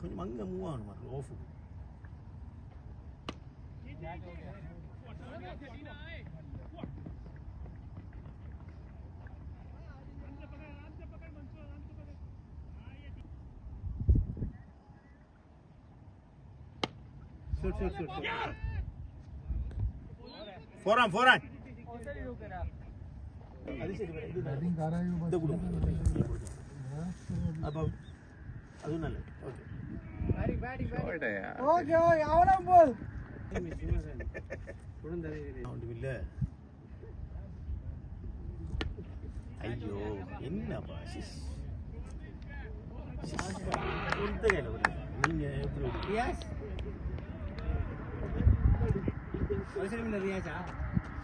கொஞ்சம் அங்கே மூவ் ஆகணும் மாதிரி ஓஃபு shoot. Foran. அது சரி இது பேட்டிங் காராயு இது கொடு அப்ப அது நல்ல ஓகே பேட்டிங் ஓகே அவன போல் குடந்தே சவுண்ட் இல்ல ஐயோ என்ன பாசிஸ் இந்த கையில நீங்க எப்படி ரியாஸ் வயசுல ரியாஸா